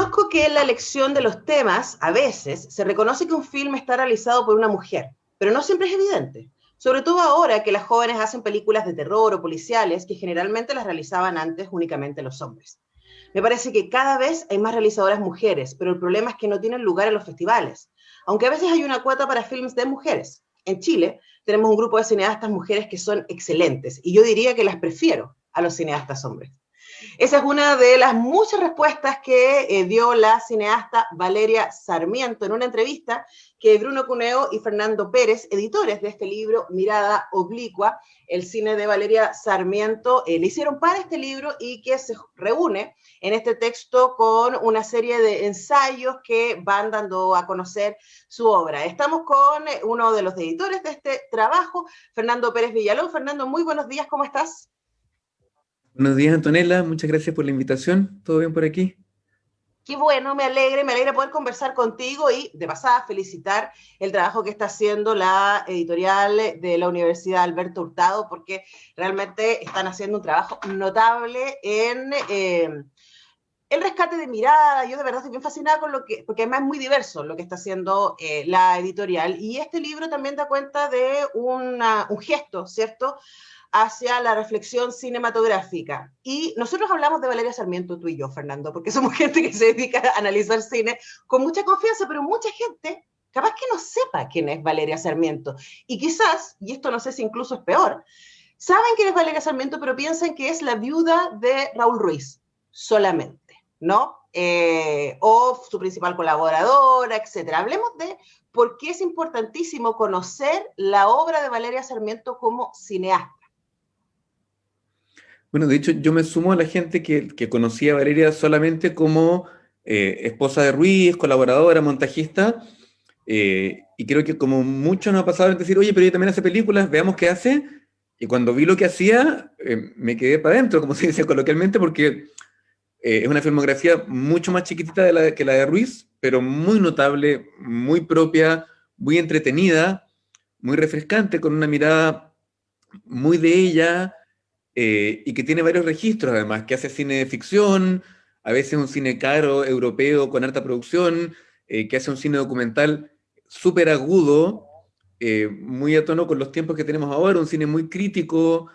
Reconozco que en la elección de los temas, a veces, se reconoce que un film está realizado por una mujer, pero no siempre es evidente. Sobre todo ahora que las jóvenes hacen películas de terror o policiales que generalmente las realizaban antes únicamente los hombres. Me parece que cada vez hay más realizadoras mujeres, pero el problema es que no tienen lugar en los festivales, aunque a veces hay una cuota para films de mujeres. En Chile tenemos un grupo de cineastas mujeres que son excelentes, y yo diría que las prefiero a los cineastas hombres. Esa es una de las muchas respuestas que dio la cineasta Valeria Sarmiento en una entrevista que Bruno Cuneo y Fernando Pérez, editores de este libro Mirada Oblicua, el cine de Valeria Sarmiento, le hicieron para este libro y que se reúne en este texto con una serie de ensayos que van dando a conocer su obra. Estamos con uno de los editores de este trabajo, Fernando Pérez Villalón. Fernando, muy buenos días, ¿cómo estás? Buenos días, Antonella. Muchas gracias por la invitación. ¿Todo bien por aquí? Qué bueno, me alegra poder conversar contigo y de pasada felicitar el trabajo que está haciendo la editorial de la Universidad Alberto Hurtado, porque realmente están haciendo un trabajo notable en el rescate de mirada. Yo de verdad estoy bien fascinada con lo que, porque además es muy diverso lo que está haciendo la editorial. Y este libro también da cuenta de un gesto, ¿cierto?, hacia la reflexión cinematográfica. Y nosotros hablamos de Valeria Sarmiento, tú y yo, Fernando, porque somos gente que se dedica a analizar cine con mucha confianza, pero mucha gente capaz que no sepa quién es Valeria Sarmiento. Y quizás, y esto no sé si incluso es peor, saben quién es Valeria Sarmiento, pero piensan que es la viuda de Raúl Ruiz, solamente, ¿no? O su principal colaboradora, etcétera. Hablemos de por qué es importantísimo conocer la obra de Valeria Sarmiento como cineasta. Bueno, de hecho, yo me sumo a la gente que conocía a Valeria solamente como esposa de Ruiz, colaboradora, montajista, y creo que como mucho nos ha pasado en decir, oye, pero ella también hace películas, veamos qué hace, y cuando vi lo que hacía, me quedé para adentro, como se dice coloquialmente, porque es una filmografía mucho más chiquitita que la de Ruiz, pero muy notable, muy propia, muy entretenida, muy refrescante, con una mirada muy de ella, y que tiene varios registros además, que hace cine de ficción, a veces un cine caro, europeo, con alta producción, que hace un cine documental súper agudo, muy a tono con los tiempos que tenemos ahora, un cine muy crítico,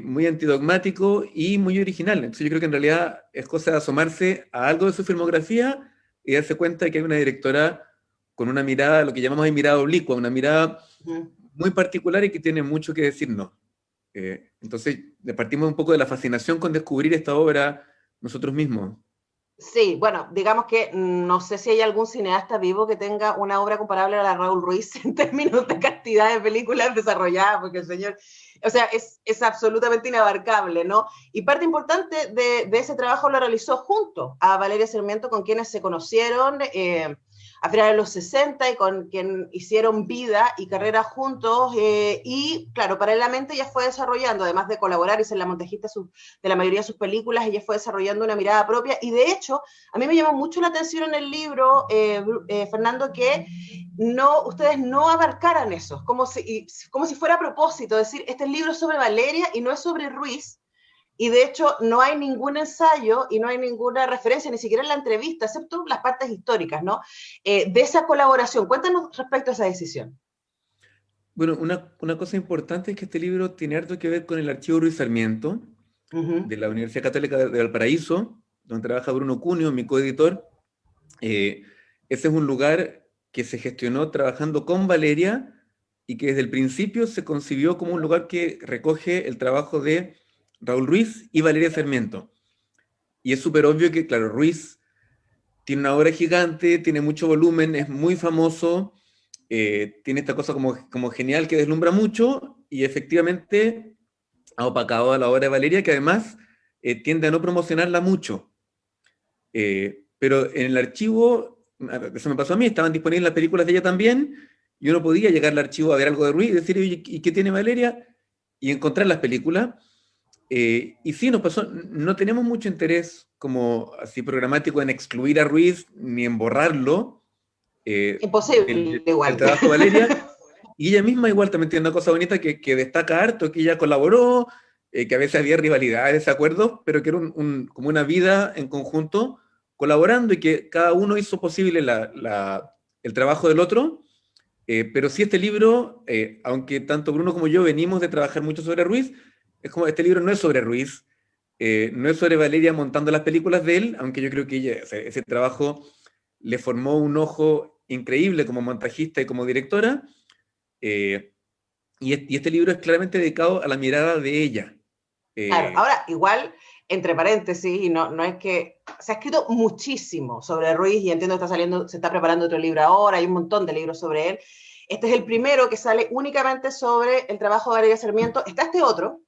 muy antidogmático y muy original. Entonces yo creo que en realidad es cosa de asomarse a algo de su filmografía y darse cuenta de que hay una directora con una mirada, lo que llamamos de mirada oblicua, una mirada muy particular y que tiene mucho que decirnos. Entonces, partimos un poco de la fascinación con descubrir esta obra nosotros mismos. Sí, bueno, digamos que no sé si hay algún cineasta vivo que tenga una obra comparable a la de Raúl Ruiz en términos de cantidad de películas desarrolladas, porque el señor, o sea, es absolutamente inabarcable, ¿no? Y parte importante de ese trabajo lo realizó junto a Valeria Sarmiento, con quienes se conocieron a finales de los 60 y con quien hicieron vida y carrera juntos. Y claro, paralelamente ella fue desarrollando, además de colaborar y ser la montajista de la mayoría de sus películas, ella fue desarrollando una mirada propia. Y de hecho, a mí me llamó mucho la atención en el libro, Fernando, que ustedes no abarcaran eso, como si fuera a propósito, decir, este es libro sobre Valeria y no es sobre Ruiz. Y de hecho no hay ningún ensayo y no hay ninguna referencia, ni siquiera en la entrevista, excepto las partes históricas, ¿no? De esa colaboración. Cuéntanos respecto a esa decisión. Bueno, una cosa importante es que este libro tiene harto que ver con el archivo Ruiz Sarmiento, Uh -huh. de la Universidad Católica de Valparaíso, donde trabaja Bruno Cuneo, mi coeditor. Eh, Ese es un lugar que se gestionó trabajando con Valeria y que desde el principio se concibió como un lugar que recoge el trabajo de Raúl Ruiz y Valeria Sarmiento. Y es súper obvio que, claro, Ruiz tiene una obra gigante, tiene mucho volumen, es muy famoso, tiene esta cosa como genial que deslumbra mucho y efectivamente ha opacado a la obra de Valeria, que además tiende a no promocionarla mucho. Pero en el archivo, eso me pasó a mí, estaban disponibles las películas de ella también, y uno podía llegar al archivo a ver algo de Ruiz y decir, oye, ¿y qué tiene Valeria? Y encontrar las películas. Y sí, nos pasó, no tenemos mucho interés como así programático en excluir a Ruiz ni en borrarlo Imposible, del igual. trabajo de Valeria. Y ella misma igual también tiene una cosa bonita que destaca harto, que ella colaboró, que a veces había rivalidades, desacuerdos, pero que era como una vida en conjunto colaborando y que cada uno hizo posible el trabajo del otro. Pero sí, este libro, aunque tanto Bruno como yo venimos de trabajar mucho sobre Ruiz, es como este libro no es sobre Ruiz, no es sobre Valeria montando las películas de él, aunque yo creo que ella, o sea, ese trabajo le formó un ojo increíble como montajista y como directora, eh, y este libro es claramente dedicado a la mirada de ella. Claro, Eh, ahora igual, entre paréntesis, y no es que se ha escrito muchísimo sobre Ruiz y entiendo que está saliendo, se está preparando otro libro ahora, hay un montón de libros sobre él. Este es el primero que sale únicamente sobre el trabajo de Valeria Sarmiento. Está este otro,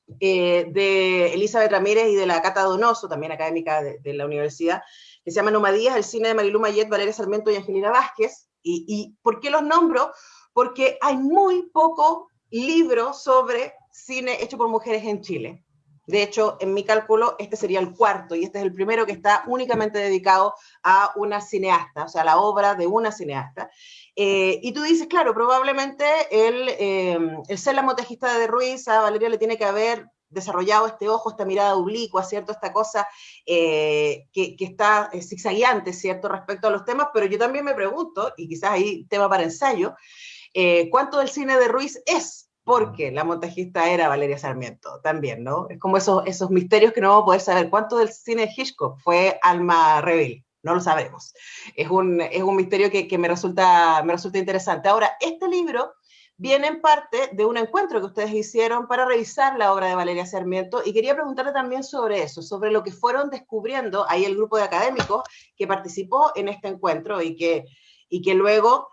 de Elizabeth Ramírez y de la Cata Donoso, también académica de la universidad, que se llama Nomadías, el cine de Marilú Mayet, Valeria Sarmiento y Angelina Vázquez. ¿Y por qué los nombro? Porque hay muy poco libro sobre cine hecho por mujeres en Chile. De hecho, en mi cálculo, este sería el cuarto y este es el primero que está únicamente dedicado a una cineasta, o sea, la obra de una cineasta. Y tú dices, claro, probablemente el ser la montajista de Ruiz a Valeria le tiene que haber desarrollado este ojo, esta mirada oblicua, ¿cierto? Esta cosa que está zigzagueante, ¿cierto? Respecto a los temas, pero yo también me pregunto, y quizás ahí tema para ensayo, ¿cuánto del cine de Ruiz es? Porque la montajista era Valeria Sarmiento también, ¿no? Es como esos misterios que no vamos a poder saber. ¿Cuánto del cine de Hitchcock fue Alma Reville? No lo sabremos. Es un misterio que me resulta interesante. Ahora, este libro viene en parte de un encuentro que ustedes hicieron para revisar la obra de Valeria Sarmiento y quería preguntarle también sobre eso, sobre lo que fueron descubriendo ahí el grupo de académicos que participó en este encuentro y que luego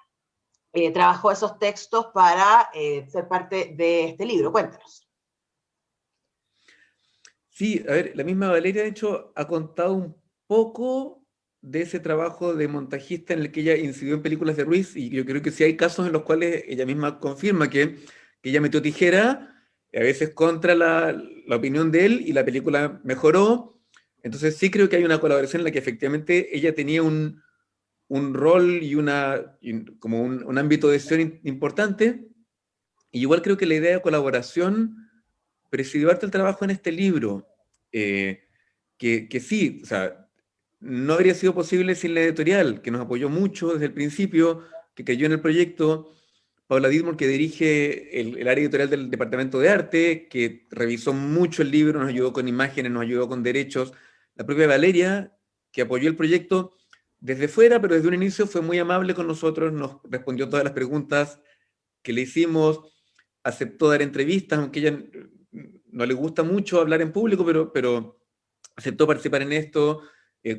trabajó esos textos para ser parte de este libro. Cuéntanos. sí, a ver, la misma Valeria, de hecho, ha contado un poco de ese trabajo de montajista en el que ella incidió en películas de Ruiz, y yo creo que sí hay casos en los cuales ella misma confirma que ella metió tijera, a veces contra la opinión de él, y la película mejoró. Entonces sí creo que hay una colaboración en la que efectivamente ella tenía un rol como un ámbito de acción importante, y igual creo que la idea de colaboración presidió harto el trabajo en este libro, que sí, o sea, no habría sido posible sin la editorial, que nos apoyó mucho desde el principio, que creyó en el proyecto, Paula Didmore, que dirige el área editorial del Departamento de Arte, que revisó mucho el libro, nos ayudó con imágenes, nos ayudó con derechos, la propia Valeria, que apoyó el proyecto desde fuera, pero desde un inicio fue muy amable con nosotros, nos respondió todas las preguntas que le hicimos, aceptó dar entrevistas, aunque ella no le gusta mucho hablar en público, pero aceptó participar en esto,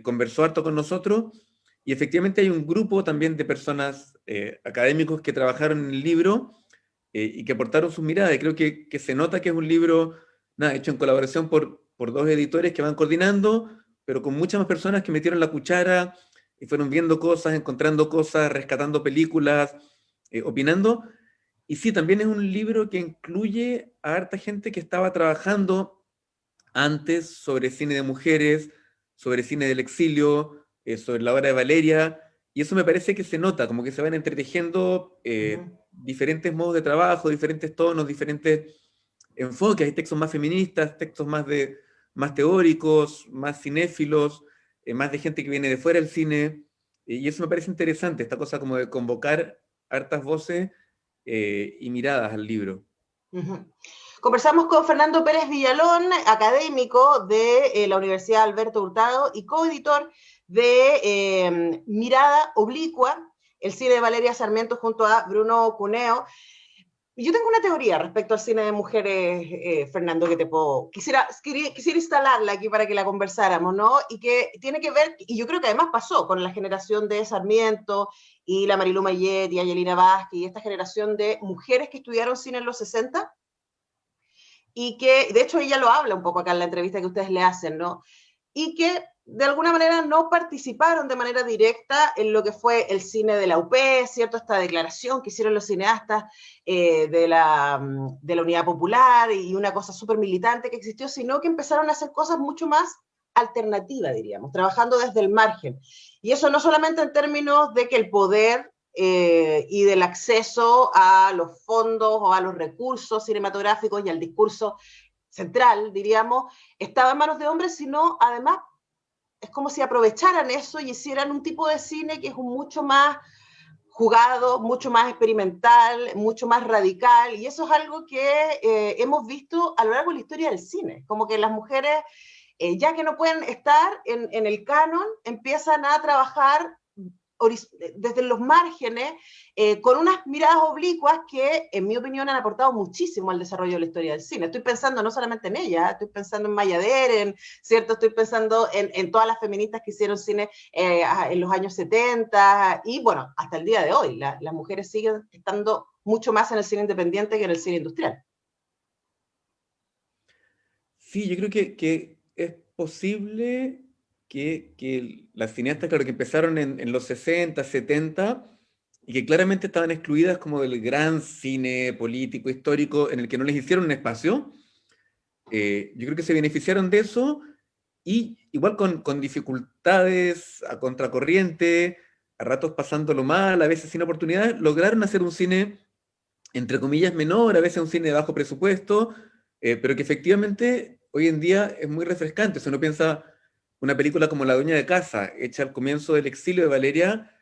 conversó harto con nosotros, y efectivamente hay un grupo también de personas, académicos, que trabajaron en el libro y que aportaron sus miradas. Y creo que se nota que es un libro, nada, hecho en colaboración por dos editores que van coordinando, pero con muchas más personas que metieron la cuchara y fueron viendo cosas, encontrando cosas, rescatando películas, opinando. Y sí, también es un libro que incluye a harta gente que estaba trabajando antes sobre cine de mujeres, sobre cine del exilio, sobre la obra de Valeria, y eso me parece que se nota, como que se van entretejiendo Uh -huh. diferentes modos de trabajo, diferentes tonos, diferentes enfoques. Hay textos más feministas, textos más teóricos, más cinéfilos, más de gente que viene de fuera del cine, y eso me parece interesante, esta cosa como de convocar hartas voces y miradas al libro. Uh -huh. Conversamos con Fernando Pérez Villalón, académico de la Universidad Alberto Hurtado y coeditor de Mirada Oblicua, el cine de Valeria Sarmiento junto a Bruno Cuneo. Yo tengo una teoría respecto al cine de mujeres, Fernando, que quisiera instalarla aquí para que la conversáramos, ¿no? Y que tiene que ver, y yo creo que además pasó con la generación de Sarmiento y la Marilú Mayet y Angelina Vázquez y esta generación de mujeres que estudiaron cine en los 60 y que, de hecho, ella lo habla un poco acá en la entrevista que ustedes le hacen, ¿no? Y que de alguna manera no participaron de manera directa en lo que fue el cine de la UP, ¿cierto? Esta declaración que hicieron los cineastas de la Unidad Popular y una cosa súper militante que existió, sino que empezaron a hacer cosas mucho más alternativas, diríamos, trabajando desde el margen. Y eso no solamente en términos de que el poder y del acceso a los fondos o a los recursos cinematográficos y al discurso central, diríamos, estaba en manos de hombres, sino además es como si aprovecharan eso y hicieran un tipo de cine que es mucho más jugado, mucho más experimental, mucho más radical, y eso es algo que hemos visto a lo largo de la historia del cine, como que las mujeres, ya que no pueden estar en el canon, empiezan a trabajar desde los márgenes, con unas miradas oblicuas que, en mi opinión, han aportado muchísimo al desarrollo de la historia del cine. Estoy pensando no solamente en ella, estoy pensando en Maya Deren, ¿cierto? Estoy pensando en todas las feministas que hicieron cine en los años 70 y, bueno, hasta el día de hoy. Las mujeres siguen estando mucho más en el cine independiente que en el cine industrial. Sí, yo creo que es posible que las cineastas, claro, que empezaron en los 60, 70, y que claramente estaban excluidas como del gran cine político, histórico, en el que no les hicieron un espacio, yo creo que se beneficiaron de eso, y igual con dificultades, a contracorriente, a ratos pasándolo mal, a veces sin oportunidades, lograron hacer un cine, entre comillas, menor, a veces un cine de bajo presupuesto, pero que efectivamente hoy en día es muy refrescante. Si uno piensa una película como La Dueña de Casa, hecha al comienzo del exilio de Valeria,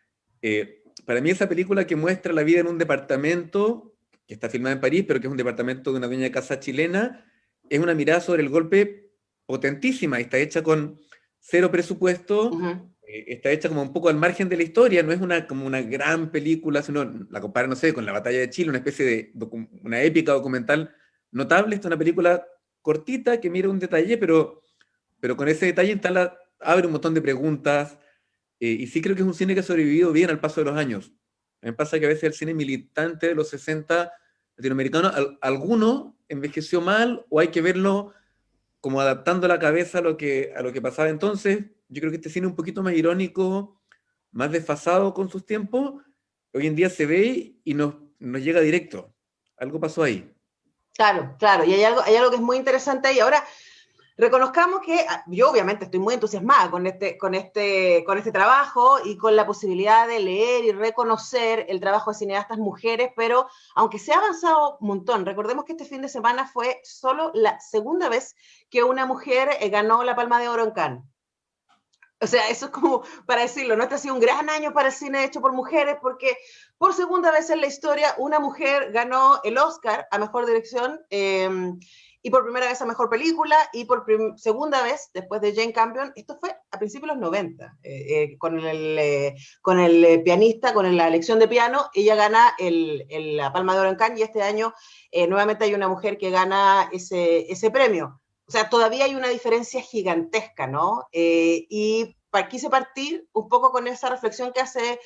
para mí esa película que muestra la vida en un departamento, que está filmada en París, pero que es un departamento de una dueña de casa chilena, es una mirada sobre el golpe potentísima, y está hecha con cero presupuesto, Uh -huh. está hecha como un poco al margen de la historia, no es como una gran película, si uno la compara, no sé, con La Batalla de Chile, una especie de una épica documental notable. Esta es una película cortita que mira un detalle, pero con ese detalle abre un montón de preguntas, y sí creo que es un cine que ha sobrevivido bien al paso de los años. Me pasa que a veces el cine militante de los 60 latinoamericano, alguno envejeció mal, o hay que verlo como adaptando la cabeza a lo que pasaba entonces. Yo creo que este cine un poquito más irónico, más desfasado con sus tiempos, hoy en día se ve y nos llega directo. Algo pasó ahí. Claro, claro, y hay algo que es muy interesante ahí. Ahora, reconozcamos que yo obviamente estoy muy entusiasmada con este trabajo y con la posibilidad de leer y reconocer el trabajo de cineastas mujeres, pero aunque se ha avanzado un montón, recordemos que este fin de semana fue solo la segunda vez que una mujer ganó la Palma de Oro en Cannes. O sea, eso es como para decirlo, ¿no? Este ha sido un gran año para el cine hecho por mujeres, porque por segunda vez en la historia una mujer ganó el Oscar a Mejor Dirección, y por primera vez a Mejor Película, y por segunda vez, después de Jane Campion, esto fue a principios de los 90, con el pianista, con la lección de piano, ella gana la Palma de Oro en Cannes, y este año nuevamente hay una mujer que gana ese premio. O sea, todavía hay una diferencia gigantesca, ¿no? Y quise partir un poco con esa reflexión que hace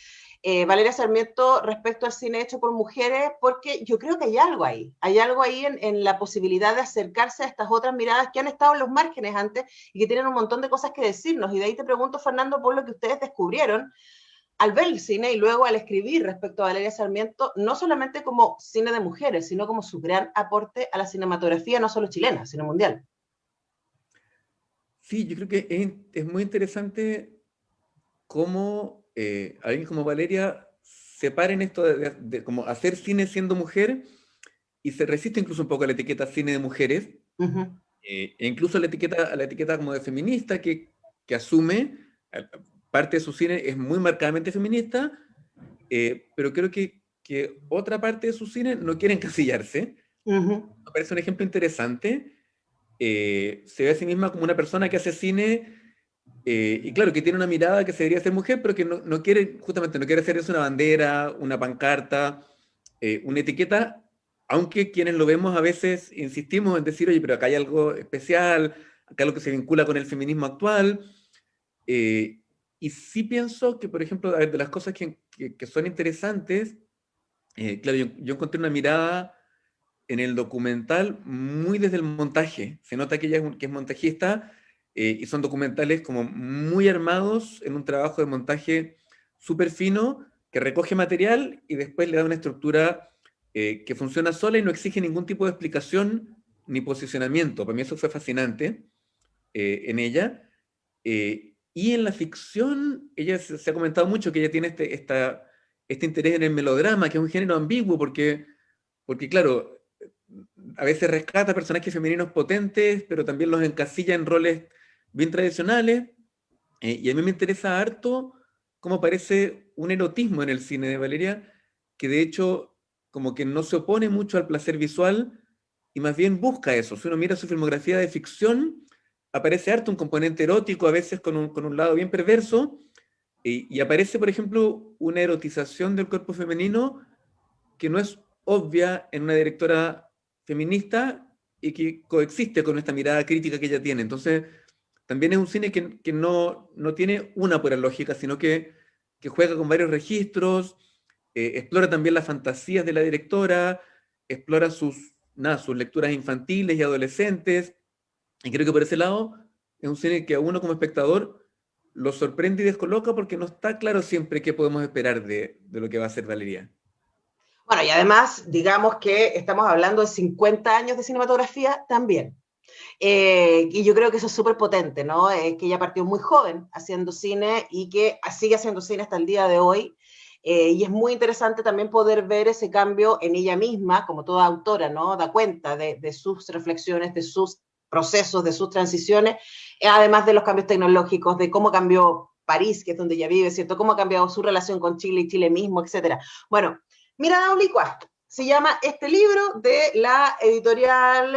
Valeria Sarmiento respecto al cine hecho por mujeres, porque yo creo que hay algo ahí en la posibilidad de acercarse a estas otras miradas que han estado en los márgenes antes y que tienen un montón de cosas que decirnos. Y de ahí te pregunto, Fernando, por lo que ustedes descubrieron al ver el cine y luego al escribir respecto a Valeria Sarmiento, no solamente como cine de mujeres, sino como su gran aporte a la cinematografía, no solo chilena, sino mundial. Sí, yo creo que es muy interesante cómo alguien como Valeria se para en esto de como hacer cine siendo mujer, y se resiste incluso un poco a la etiqueta cine de mujeres, Uh -huh. e incluso a la etiqueta como de feminista que asume, eh, parte de su cine es muy marcadamente feminista, pero creo que otra parte de su cine no quiere encasillarse. Uh -huh. Me parece un ejemplo interesante. Se ve a sí misma como una persona que hace cine, y claro, que tiene una mirada que se debería ser mujer, pero que no quiere, justamente no quiere hacer eso una bandera, una pancarta, una etiqueta, aunque quienes lo vemos a veces insistimos en decir, oye, pero acá hay algo especial, acá hay algo que se vincula con el feminismo actual. eh, y sí pienso que, por ejemplo, a ver, de las cosas que son interesantes, claro, yo encontré una mirada en el documental muy desde el montaje. Se nota que ella que es montajista, y son documentales como muy armados en un trabajo de montaje súper fino, que recoge material y después le da una estructura que funciona sola y no exige ningún tipo de explicación ni posicionamiento. Para mí eso fue fascinante en ella. Y en la ficción, ella se ha comentado mucho que ella tiene este interés en el melodrama, que es un género ambiguo, porque claro, a veces rescata personajes femeninos potentes, pero también los encasilla en roles bien tradicionales. Y a mí me interesa harto cómo aparece un erotismo en el cine de Valeria, que de hecho como que no se opone mucho al placer visual y más bien busca eso. Si uno mira su filmografía de ficción, aparece harto un componente erótico, a veces con un lado bien perverso, y aparece, por ejemplo, una erotización del cuerpo femenino que no es obvia en una directora feminista y que coexiste con esta mirada crítica que ella tiene. Entonces, también es un cine que no tiene una pura lógica, sino que juega con varios registros, explora también las fantasías de la directora, explora sus lecturas infantiles y adolescentes, y creo que por ese lado es un cine que a uno como espectador lo sorprende y descoloca porque no está claro siempre qué podemos esperar de lo que va a hacer Valeria. Bueno, y además, digamos que estamos hablando de 50 años de cinematografía también. Y yo creo que eso es súper potente, ¿no? Que ella partió muy joven haciendo cine y que sigue haciendo cine hasta el día de hoy. Y es muy interesante también poder ver ese cambio en ella misma, como toda autora, ¿no? Da cuenta de sus reflexiones, de sus procesos, de sus transiciones, además de los cambios tecnológicos, de cómo cambió París, que es donde ella vive, ¿cierto? Cómo ha cambiado su relación con Chile y Chile mismo, etcétera. Bueno, Mirada Oblicua se llama este libro de la editorial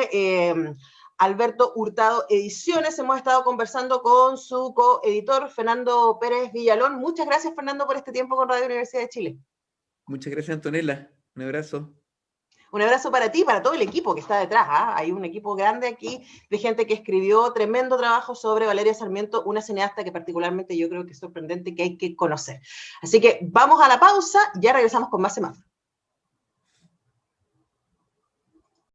Alberto Hurtado Ediciones. Hemos estado conversando con su coeditor, Fernando Pérez Villalón. Muchas gracias, Fernando, por este tiempo con Radio Universidad de Chile. Muchas gracias, Antonella. Un abrazo. Un abrazo para ti y para todo el equipo que está detrás. ¿Ah? Hay un equipo grande aquí de gente que escribió tremendo trabajo sobre Valeria Sarmiento, una cineasta que particularmente yo creo que es sorprendente, que hay que conocer. Así que vamos a la pausa, ya regresamos con más semáforo.